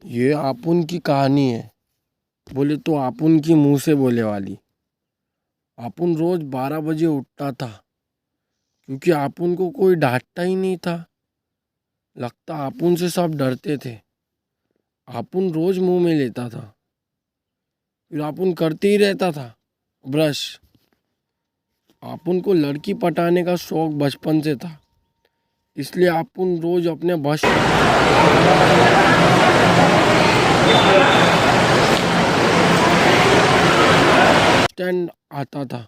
ये आपुन की कहानी है। बोले तो आपुन की मुंह से बोले वाली। आपुन रोज 12 बजे उठता था क्योंकि आपुन को कोई डांटता ही नहीं था। लगता आपुन से सब डरते थे। आपुन रोज मुंह में लेता था, फिर आपुन करते ही रहता था ब्रश। आपुन को लड़की पटाने का शौक बचपन से था, इसलिए आपुन रोज अपने बस स्टैंड आता था।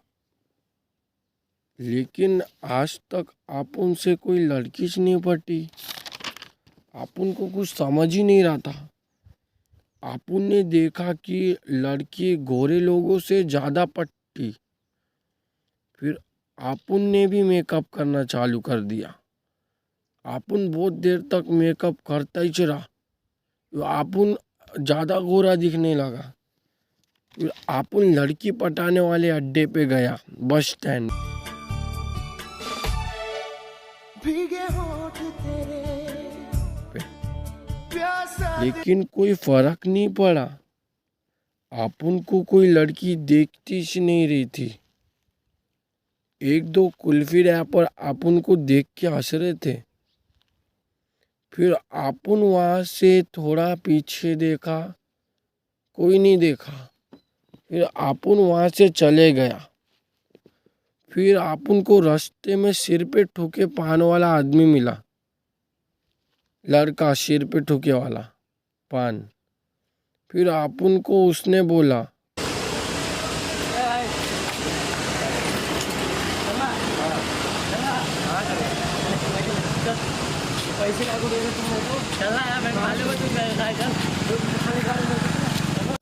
लेकिन आज तक आपुन से कोई लड़की सी नहीं पटी। आपुन को कुछ समझ ही नहीं रहा था। आपुन ने देखा कि लड़की गोरे लोगों से ज़्यादा पटती। फिर आपुन ने भी मेकअप करना चालू कर दिया। आपुन बहुत देर तक मेकअप करता ही रहा। आपुन ज़्यादा गोरा दिखने लगा। फिर आपुन लड़की पटाने वाले अड्डे पे गया, बस स्टैंड। लेकिन कोई फर्क नहीं पड़ा। आपुन को कोई लड़की देखती सी नहीं रही थी। एक दो कुल्फी रैपर आपुन को देख के हंस रहे थे। फिर आपुन वहां से थोड़ा पीछे देखा, कोई नहीं देखा। फिर आपुन वहां से चले गया। फिर आपुन को रास्ते में सिर पे ठोके पान वाला आदमी मिला। लड़का सिर पे ठोके वाला पान। फिर आपुन को उसने बोला,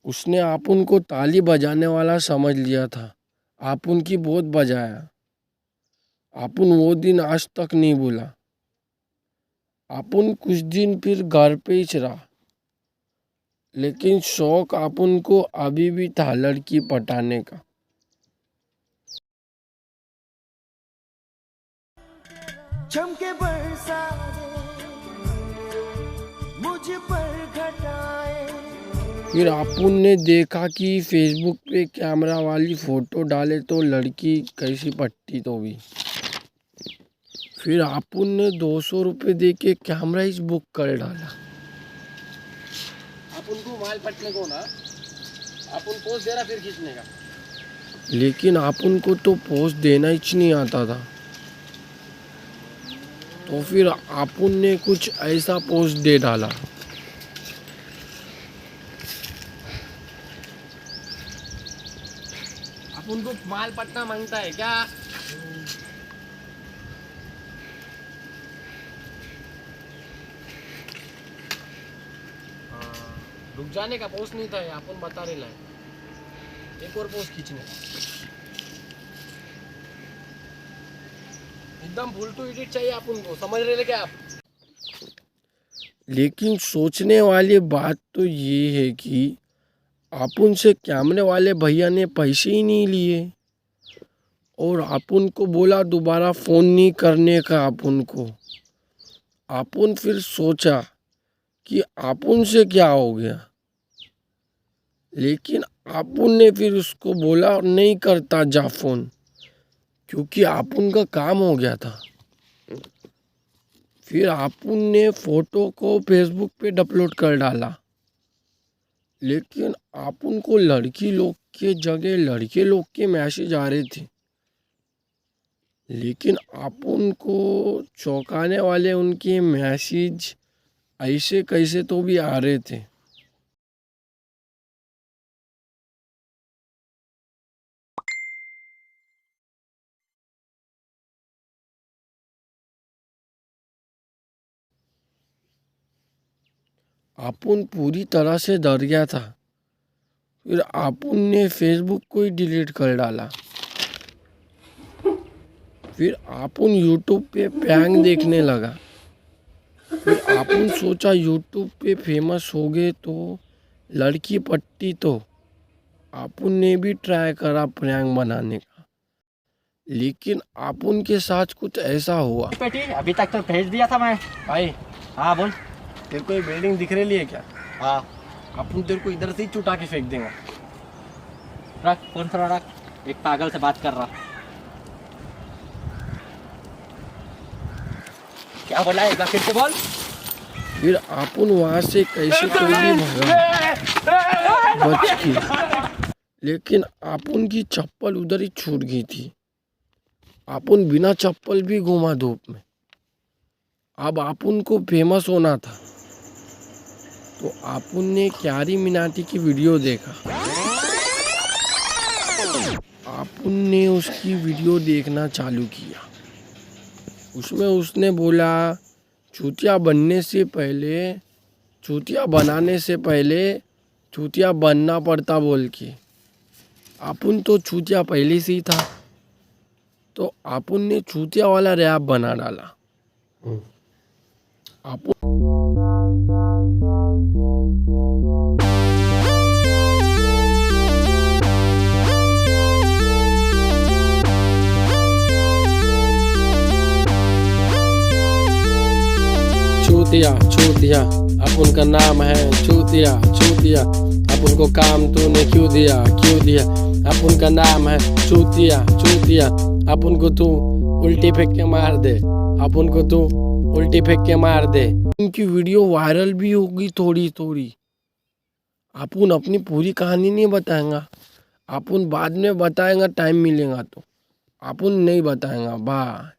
उसने आपुन को ताली बजाने वाला समझ लिया था। आपुन की बहुत बजाया। आपुन वो दिन आज तक नहीं भूला। आपुन कुछ दिन फिर घर पे ही रहा, लेकिन शौक आपुन को अभी भी था लड़की पटाने का। चमके बरसाने मुझ पर घटाए। फिर आपुन ने देखा कि फेसबुक पे कैमरा वाली फोटो डाले तो लड़की कैसी पटती तो भी। फिर आपुन ने 200 रुपये दे के कैमरा ही बुक कर डाला। अपन को माल पटने को ना, अपन पोज दे रहा फिर खींचने का। लेकिन आपुन को तो पोस्ट देना ही नहीं आता था। तो फिर आपुन ने कुछ ऐसा पोस्ट दे डाला। अपन को माल पटना मांगता है क्या? रुक जाने का पोस्ट नहीं था, अपन बता रहे हैं। एक और पोस्ट खींचने का। एकदम फुल टू एडिट चाहिए अपन को, समझ रहे क्या आप? लेकिन सोचने वाली बात तो ये है कि आपुन से कैमरे वाले भैया ने पैसे ही नहीं लिए और आपुन को बोला दोबारा फ़ोन नहीं करने का आपुन को। आपुन फिर सोचा कि आपुन से क्या हो गया। लेकिन आपुन ने फिर उसको बोला नहीं करता जा फ़ोन, क्योंकि आपुन का काम हो गया था। फिर आपुन ने फ़ोटो को फेसबुक पे अपलोड कर डाला। लेकिन आपुन को लड़की लोग के जगह लड़के लोग के मैसेज आ रहे थे। लेकिन आपुन को चौंकाने वाले उनके मैसेज ऐसे कैसे तो भी आ रहे थे। आपुन पूरी तरह से डर गया था। फिर आपुन ने फेसबुक को ही डिलीट कर डाला। फिर आपुन यूट्यूब पे प्रैंक देखने लगा। फिर आपुन सोचा यूट्यूब पे फेमस हो गए तो लड़की पट्टी तो आपुन ने भी ट्राई करा प्रैंक बनाने का। लेकिन आपुन के साथ कुछ ऐसा हुआ। बेटी अभी तक तो भेज दिया था मैं। भाई हाँ बोल। तेरे को ये बिल्डिंग दिख रही है क्या? हाँ अपन तेरे को इधर से ही चुटा के फेंक देंगे। रख फोन थोड़ा रख, एक पागल से बात कर रहा। क्या बोला है, एक बार फिर से बोल। फिर अपन वहां से कैसे कोई भी भागा बच के, लेकिन अपन की चप्पल उधर ही छूट गई थी। अपन बिना चप्पल भी घूमा धूप में। अब अपन को फेमस होना था, तो अपन ने क्यारी मिनाटी की वीडियो देखा। अपन ने उसकी वीडियो देखना चालू किया। उसमें उसने बोला चूतिया बनने से पहले, चूतिया बनाने से पहले चूतिया बनना पड़ता बोल के। अपन तो चूतिया पहले से ही था, तो अपन ने चूतिया वाला रैप बना डाला। अपन चूतिया चूतिया अपन का नाम है चूतिया चूतिया, अपन को काम तूने क्यों दिया क्यों दिया। अपन का नाम है चूतिया चूतिया, अपन को तू उल्टी फेंक के मार दे, अपन को तू उल्टी फेंक के मार दे। इनकी वीडियो वायरल भी होगी थोड़ी थोड़ी। अपन अपनी पूरी कहानी नहीं बताएंगा, अपन बाद में बताएंगा टाइम मिलेगा तो। अपन नहीं बताएंगा। बाय।